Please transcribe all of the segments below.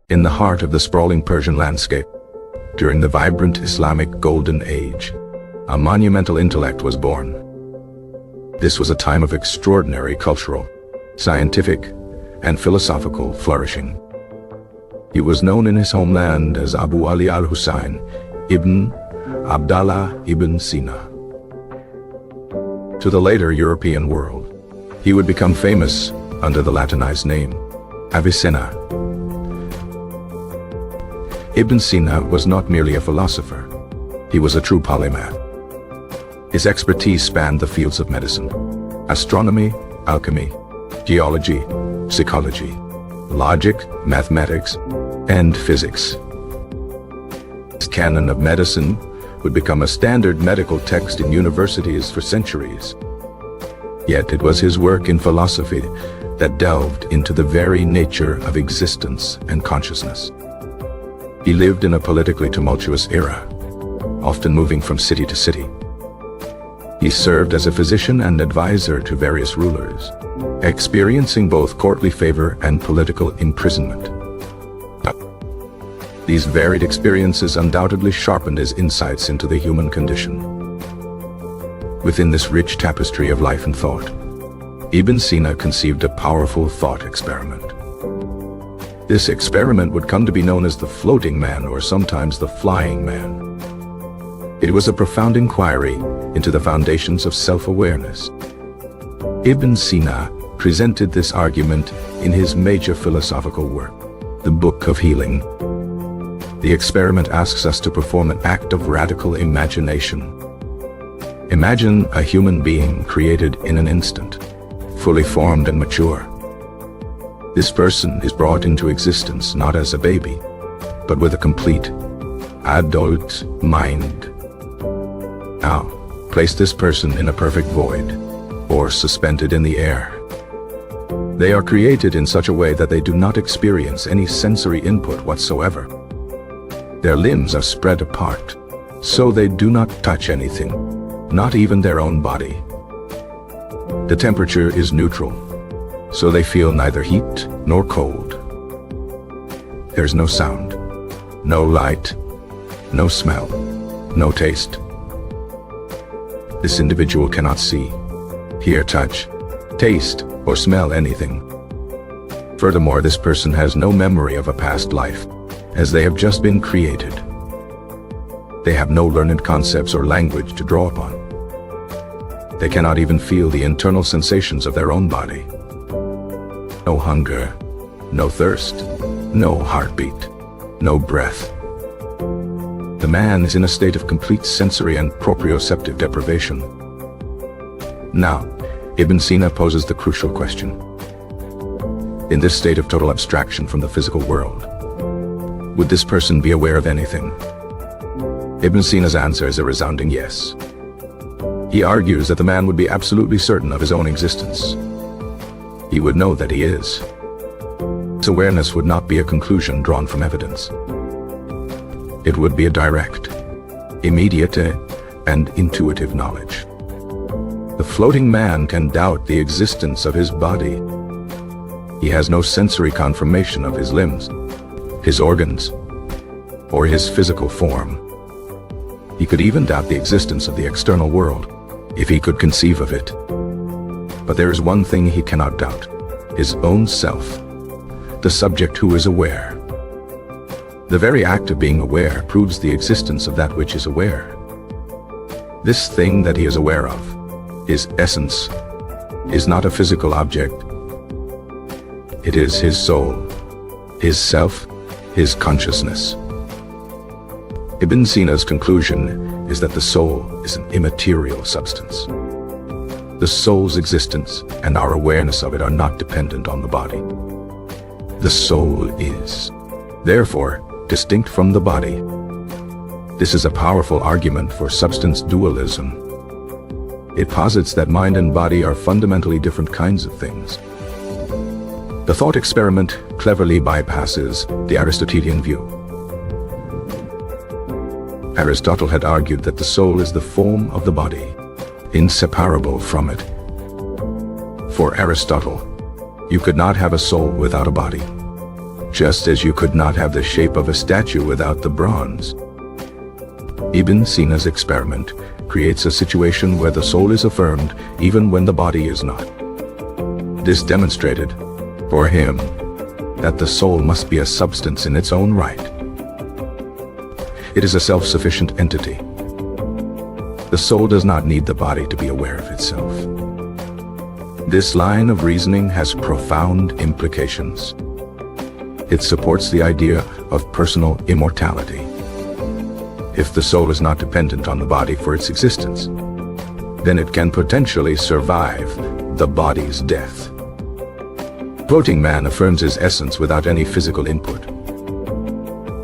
In the heart of the sprawling Persian landscape, during the vibrant Islamic Golden Age, a monumental intellect was born. This was a time of extraordinary cultural, scientific, and philosophical flourishing. He was known in his homeland as Abu Ali al-Husayn ibn Abdallah ibn Sina. To the later European world, he would become famous under the Latinized name, Avicenna. Ibn Sina was not merely a philosopher, he was a true polymath. His expertise spanned the fields of medicine, astronomy, alchemy, geology, psychology, logic, mathematics, and physics. His canon of medicine would become a standard medical text in universities for centuries. Yet it was his work in philosophy that delved into the very nature of existence and consciousness. He lived in a politically tumultuous era, often moving from city to city. He served as a physician and advisor to various rulers, experiencing both courtly favor and political imprisonment. These varied experiences undoubtedly sharpened his insights into the human condition. Within this rich tapestry of life and thought, Ibn Sina conceived a powerful thought experiment. This experiment would come to be known as the floating man, or sometimes the flying man. It was a profound inquiry into the foundations of self-awareness. Ibn Sina presented this argument in his major philosophical work, the Book of Healing. The experiment asks us to perform an act of radical imagination. Imagine a human being created in an instant, fully formed and mature. This person is brought into existence not as a baby, but with a complete adult mind. Now, place this person in a perfect void, or suspended in the air. They are created in such a way that they do not experience any sensory input whatsoever. Their limbs are spread apart, so they do not touch anything, not even their own body. The temperature is neutral, so they feel neither heat nor cold. There's no sound, no light, no smell, no taste. This individual cannot see, hear, touch, taste, or smell anything. Furthermore, this person has no memory of a past life, as they have just been created. They have no learned concepts or language to draw upon. They cannot even feel the internal sensations of their own body. No hunger, no thirst, no heartbeat, no breath. The man is in a state of complete sensory and proprioceptive deprivation. Now, Ibn Sina poses the crucial question. In this state of total abstraction from the physical world, would this person be aware of anything? Ibn Sina's answer is a resounding yes. He argues that the man would be absolutely certain of his own existence. He would know that he is. His awareness would not be a conclusion drawn from evidence. It would be a direct, immediate, and intuitive knowledge. The floating man can doubt the existence of his body. He has no sensory confirmation of his limbs, his organs, or his physical form. He could even doubt the existence of the external world, if he could conceive of it. But there is one thing he cannot doubt: his own self, the subject who is aware. The very act of being aware proves the existence of that which is aware. This thing that he is aware of, his essence, is not a physical object. It is his soul, his self, his consciousness. Ibn Sina's conclusion is that the soul is an immaterial substance. The soul's existence and our awareness of it are not dependent on the body. The soul is, therefore, distinct from the body. This is a powerful argument for substance dualism. It posits that mind and body are fundamentally different kinds of things. The thought experiment cleverly bypasses the Aristotelian view. Aristotle had argued that the soul is the form of the body, inseparable from it. For Aristotle, you could not have a soul without a body, just as you could not have the shape of a statue without the bronze. Ibn Sina's experiment creates a situation where the soul is affirmed even when the body is not. This demonstrated, for him, that the soul must be a substance in its own right. It is a self-sufficient entity. The soul does not need the body to be aware of itself. This line of reasoning has profound implications. It supports the idea of personal immortality. If the soul is not dependent on the body for its existence, then it can potentially survive the body's death. Floating man affirms his essence without any physical input.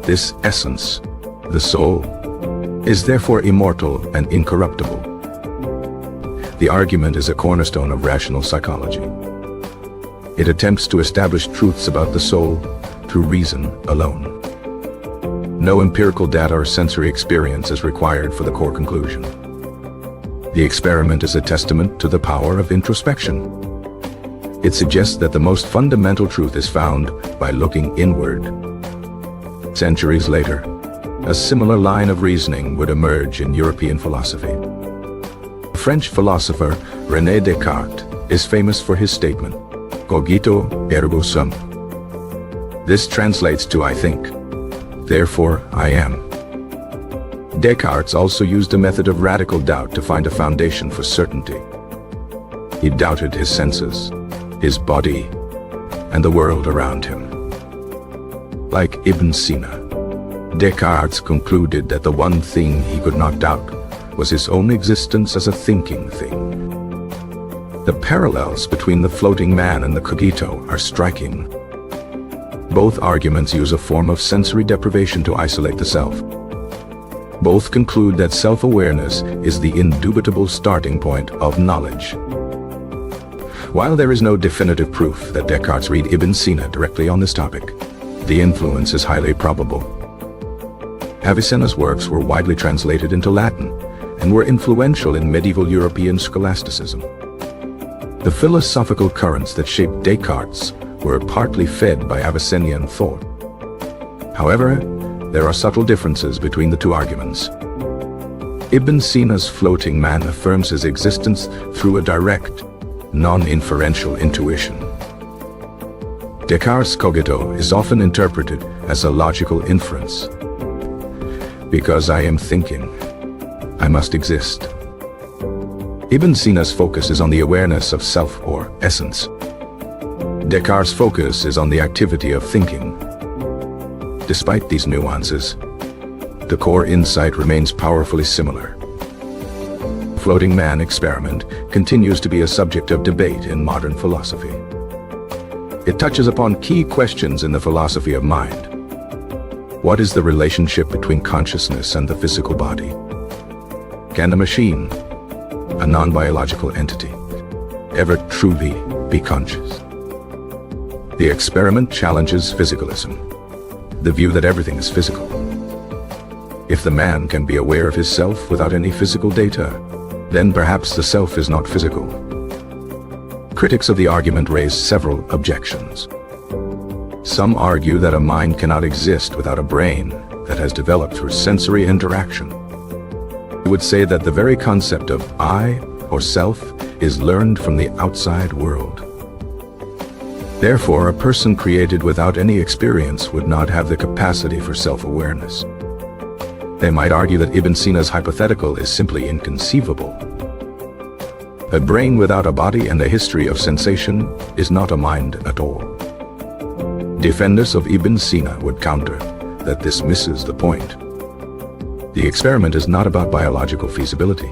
This essence, the soul, is therefore immortal and incorruptible. The argument is a cornerstone of rational psychology. It attempts to establish truths about the soul through reason alone. No empirical data or sensory experience is required for the core conclusion. The experiment is a testament to the power of introspection. It suggests that the most fundamental truth is found by looking inward. Centuries later, a similar line of reasoning would emerge in European philosophy. The French philosopher René Descartes is famous for his statement, "Cogito ergo sum." This translates to "I think, therefore I am." Descartes also used a method of radical doubt to find a foundation for certainty. He doubted his senses, his body, and the world around him. Like Ibn Sina, Descartes concluded that the one thing he could not doubt was his own existence as a thinking thing. The parallels between the floating man and the cogito are striking. Both arguments use a form of sensory deprivation to isolate the self. Both conclude that self-awareness is the indubitable starting point of knowledge. While there is no definitive proof that Descartes read Ibn Sina directly on this topic, the influence is highly probable. Avicenna's works were widely translated into Latin and were influential in medieval European scholasticism. The philosophical currents that shaped Descartes were partly fed by Avicennian thought. However, there are subtle differences between the two arguments. Ibn Sina's floating man affirms his existence through a direct, non-inferential intuition. Descartes' cogito is often interpreted as a logical inference. Because I am thinking, I must exist. Ibn Sina's focus is on the awareness of self or essence. Descartes' focus is on the activity of thinking. Despite these nuances, the core insight remains powerfully similar. The floating man experiment continues to be a subject of debate in modern philosophy. It touches upon key questions in the philosophy of mind. What is the relationship between consciousness and the physical body? Can a machine, a non-biological entity, ever truly be conscious? The experiment challenges physicalism, the view that everything is physical. If the man can be aware of his self without any physical data, then perhaps the self is not physical. Critics of the argument raise several objections. Some argue that a mind cannot exist without a brain that has developed through sensory interaction. They would say that the very concept of I or self is learned from the outside world. Therefore, a person created without any experience would not have the capacity for self-awareness. They might argue that Ibn Sina's hypothetical is simply inconceivable. A brain without a body and a history of sensation is not a mind at all. Defenders of Ibn Sina would counter that this misses the point. The experiment is not about biological feasibility,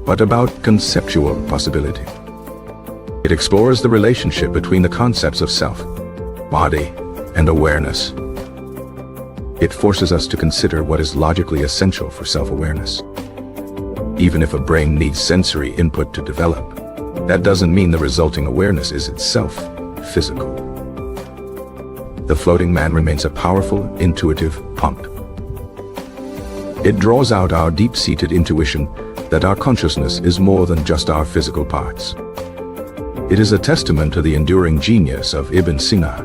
but about conceptual possibility. It explores the relationship between the concepts of self, body, and awareness. It forces us to consider what is logically essential for self-awareness. Even if a brain needs sensory input to develop, that doesn't mean the resulting awareness is itself physical. The floating man remains a powerful, intuitive pump. It draws out our deep-seated intuition that our consciousness is more than just our physical parts. It is a testament to the enduring genius of Ibn Sina,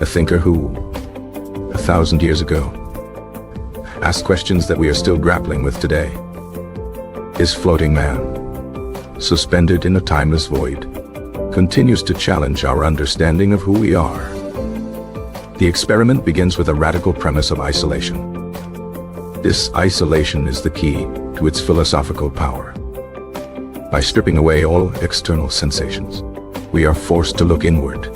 a thinker who, 1,000 years ago, asked questions that we are still grappling with today. His floating man, suspended in a timeless void, continues to challenge our understanding of who we are. The experiment begins with a radical premise of isolation. This isolation is the key to its philosophical power. By stripping away all external sensations, we are forced to look inward.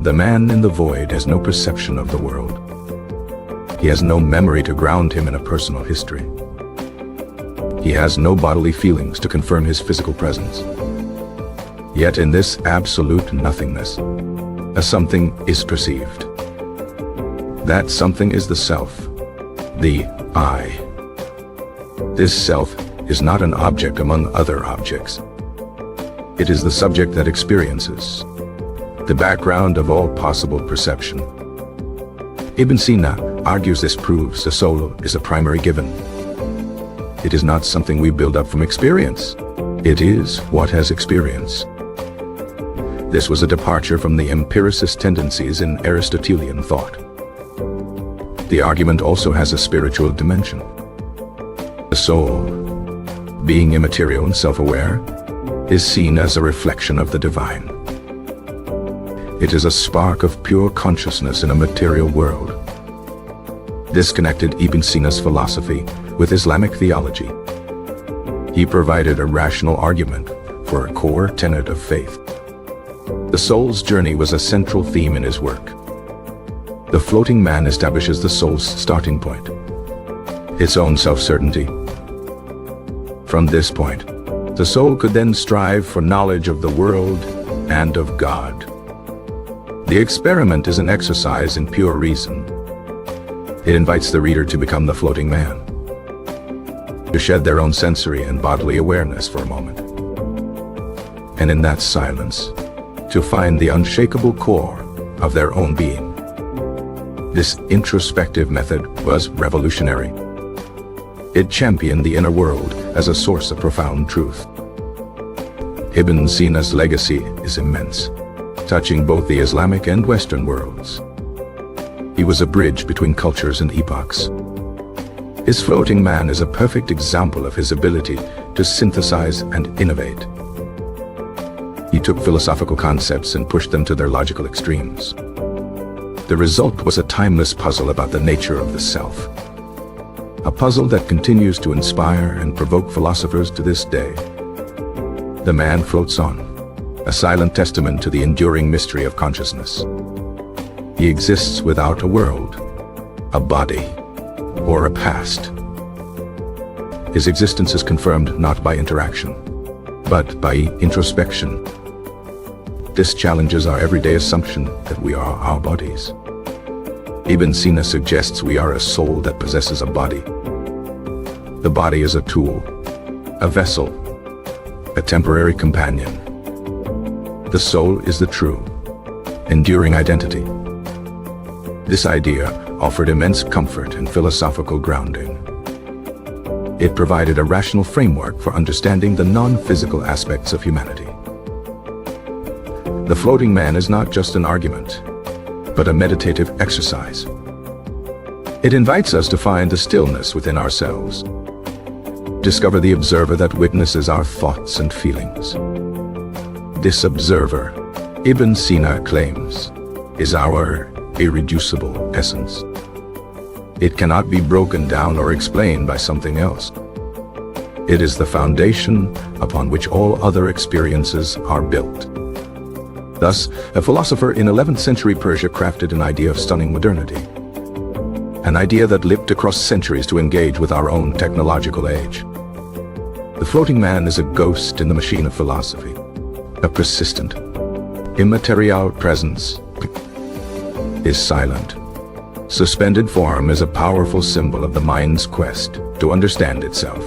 The man in the void has no perception of the world. He has no memory to ground him in a personal history. He has no bodily feelings to confirm his physical presence. Yet in this absolute nothingness, a something is perceived. That something is the self, the I. This self is not an object among other objects. It is the subject that experiences, the background of all possible perception. Ibn Sina argues this proves the soul is a primary given. It is not something we build up from experience. It is what has experience. This was a departure from the empiricist tendencies in Aristotelian thought. The argument also has a spiritual dimension. The soul, being immaterial and self-aware, is seen as a reflection of the divine. It is a spark of pure consciousness in a material world. This connected Ibn Sina's philosophy with Islamic theology. He provided a rational argument for a core tenet of faith. The soul's journey was a central theme in his work. The floating man establishes the soul's starting point, its own self-certainty. From this point, the soul could then strive for knowledge of the world and of God. The experiment is an exercise in pure reason. It invites the reader to become the floating man, to shed their own sensory and bodily awareness for a moment, and in that silence, to find the unshakable core of their own being. This introspective method was revolutionary. It championed the inner world as a source of profound truth. Ibn Sina's legacy is immense, touching both the Islamic and Western worlds. He was a bridge between cultures and epochs. His floating man is a perfect example of his ability to synthesize and innovate. He took philosophical concepts and pushed them to their logical extremes. The result was a timeless puzzle about the nature of the self. A puzzle that continues to inspire and provoke philosophers to this day. The man floats on, a silent testament to the enduring mystery of consciousness. He exists without a world, a body, or a past. His existence is confirmed not by interaction, but by introspection. This challenges our everyday assumption that we are our bodies. Ibn Sina suggests we are a soul that possesses a body. The body is a tool, a vessel, a temporary companion. The soul is the true, enduring identity. This idea offered immense comfort and philosophical grounding. It provided a rational framework for understanding the non-physical aspects of humanity. The floating man is not just an argument, but a meditative exercise. It invites us to find the stillness within ourselves, discover the observer that witnesses our thoughts and feelings. This observer, Ibn Sina claims, is our irreducible essence. It cannot be broken down or explained by something else. It is the foundation upon which all other experiences are built. Thus, a philosopher in 11th century Persia crafted an idea of stunning modernity. An idea that lived across centuries to engage with our own technological age. The floating man is a ghost in the machine of philosophy. A persistent, immaterial presence is silent. Suspended form is a powerful symbol of the mind's quest to understand itself.